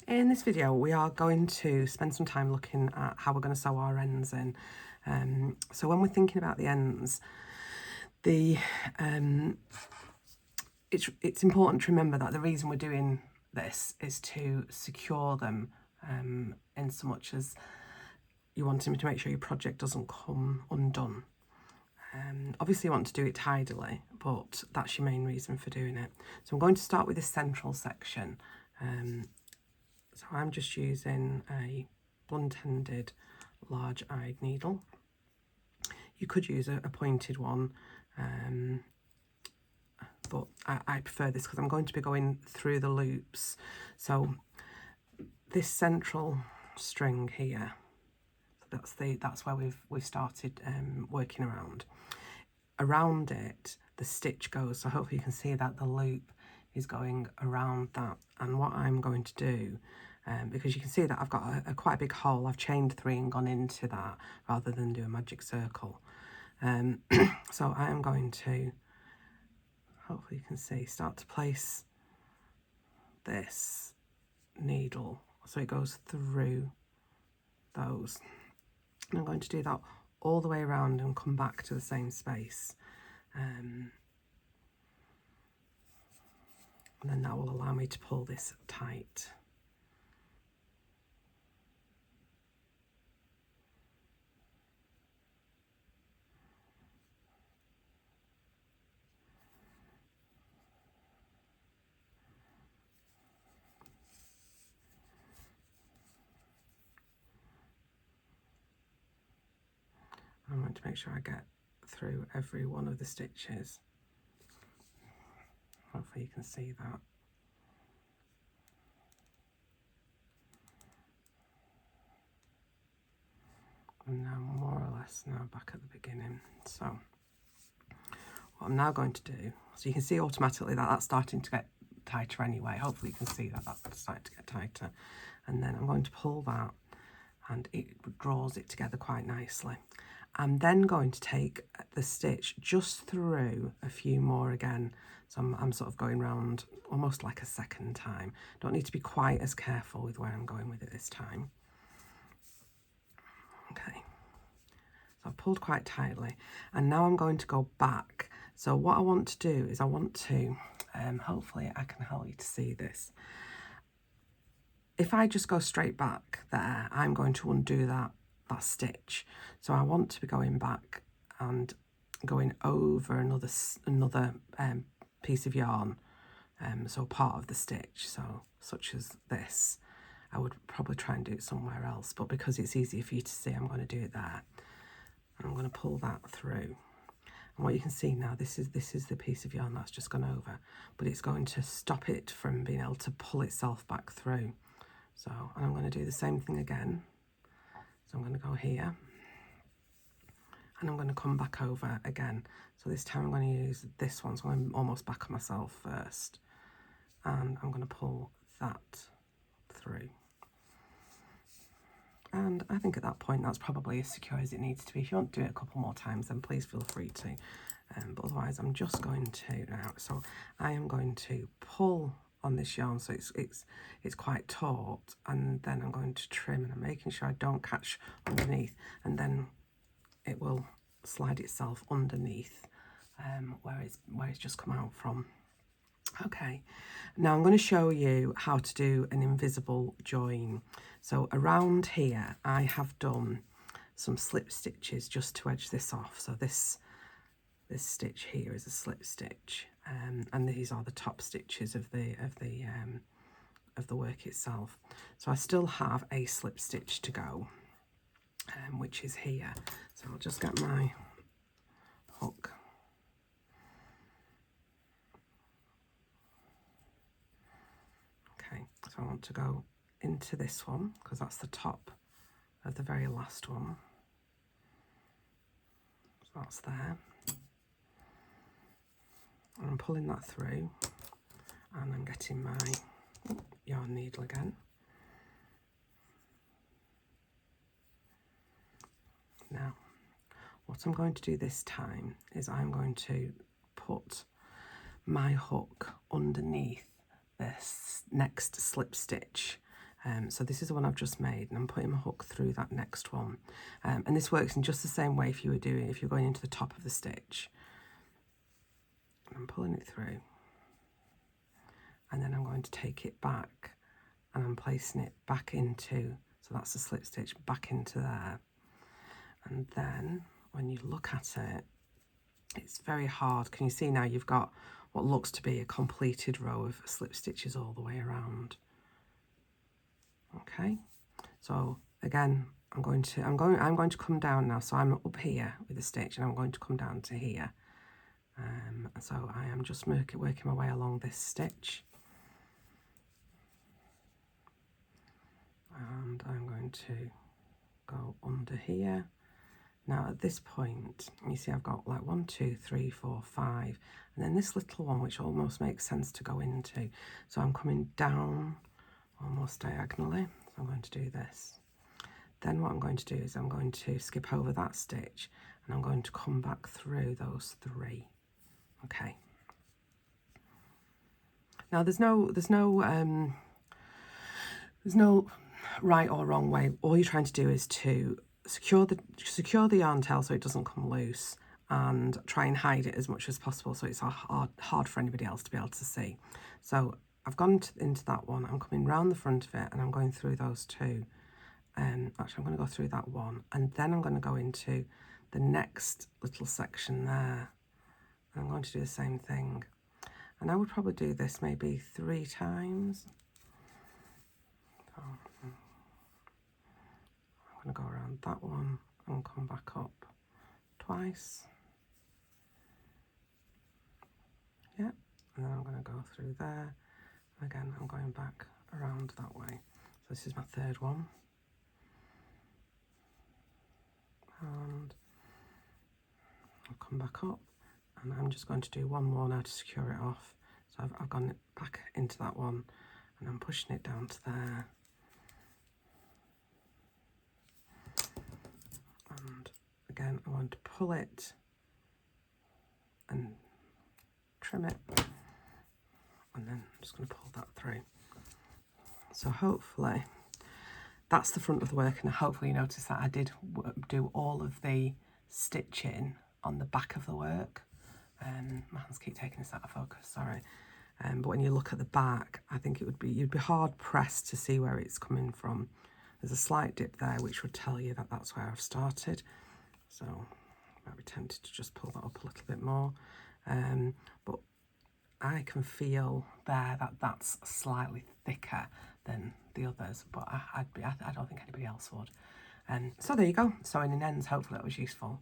In this video we are going to spend some time looking at how we're going to sew our ends in. So when we're thinking about the ends, it's important to remember that the reason we're doing this is to secure them, in so much as you want to make sure your project doesn't come undone. Obviously you want to do it tidily, but that's your main reason for doing it. So I'm going to start with this central section. So I'm just using a blunt-ended large-eyed needle. You could use a pointed one, but I prefer this because I'm going to be going through the loops. So this central string here, that's where we've started working around. Around it, the stitch goes, so hopefully you can see that the loop is going around that. And what I'm going to do, because you can see that I've got a quite a big hole, I've chained 3 and gone into that rather than do a magic circle. So I am going to, hopefully you can see, start to place this needle so it goes through those. And I'm going to do that all the way around and come back to the same space. And then that will allow me to pull this tight. I want to make sure I get through every one of the stitches. Hopefully you can see that. And now more or less now back at the beginning. So what I'm now going to do, so you can see automatically that that's starting to get tighter anyway. Hopefully you can see that that's starting to get tighter. And then I'm going to pull that and it draws it together quite nicely. I'm then going to take the stitch just through a few more again. So I'm sort of going round almost like a second time. Don't need to be quite as careful with where I'm going with it this time. Okay, so I've pulled quite tightly and now I'm going to go back. So what I want to do is I want to, hopefully I can help you to see this. If I just go straight back there, I'm going to undo that stitch. So I want to be going back and going over another piece of yarn, so part of the stitch, so such as this. I would probably try and do it somewhere else, but because it's easier for you to see, I'm going to do it there. And I'm going to pull that through. And what you can see now, this is the piece of yarn that's just gone over, but it's going to stop it from being able to pull itself back through. So, and I'm going to do the same thing again. So I'm going to go here and I'm going to come back over again. So this time I'm going to use this one, so I'm almost back on myself first. And I'm going to pull that through. And I think at that point that's probably as secure as it needs to be. If you want to do it a couple more times, then please feel free to. But otherwise I'm just going to now. So I am going to pull on this yarn so it's quite taut, and then I'm going to trim and I'm making sure I don't catch underneath, and then it will slide itself underneath where it's just come out from. Okay, now I'm going to show you how to do an invisible join. So around here I have done some slip stitches just to edge this off. So this stitch here is a slip stitch, and these are the top stitches of the work itself. So I still have a slip stitch to go, which is here. So I'll just get my hook. Okay, so I want to go into this one because that's the top of the very last one. So that's there. And I'm pulling that through and I'm getting my yarn needle again. Now, what I'm going to do this time is I'm going to put my hook underneath this next slip stitch So this is the one I've just made, and I'm putting my hook through that next one. And this works in just the same way if you're going into the top of the stitch. And I'm pulling it through, and then I'm going to take it back, and I'm placing it back into, so that's the slip stitch, back into there. And then when you look at it, it's very hard. Can you see now you've got what looks to be a completed row of slip stitches all the way around. Okay, so again, I'm going to come down now. So I'm up here with the stitch, and I'm going to come down to here. So I am just working my way along this stitch, and I'm going to go under here. Now at this point, you see I've got like 1, 2, 3, 4, 5, and then this little one, which almost makes sense to go into. So I'm coming down almost diagonally. So I'm going to do this. Then what I'm going to do is I'm going to skip over that stitch, and I'm going to come back through those 3. Okay. Now there's no right or wrong way. All you're trying to do is to secure the yarn tail so it doesn't come loose, and try and hide it as much as possible so it's hard for anybody else to be able to see. So I've gone into that one, I'm coming round the front of it, and I'm going through those 2. Actually, I'm going to go through that one, and then I'm going to go into the next little section there, and I'm going to do the same thing. And I would probably do this maybe 3 times. So I'm going to go around that one and come back up twice. Yeah, and then I'm going to go through there. Again, I'm going back around that way. So this is my 3rd one. And I'll come back up, and I'm just going to do one more now to secure it off. So I've gone back into that one, and I'm pushing it down to there. And again, I want to pull it and trim it, and then I'm just going to pull that through. So hopefully that's the front of the work, and hopefully you notice that I did do all of the stitching on the back of the work. My hands keep taking this out of focus, sorry. But when you look at the back, I think you'd be hard pressed to see where it's coming from. There's a slight dip there which would tell you that that's where I've started. So I might be tempted to just pull that up a little bit more. But I can feel there that that's slightly thicker than the others, but I don't think anybody else would. So there you go. Sewing in ends, hopefully that was useful.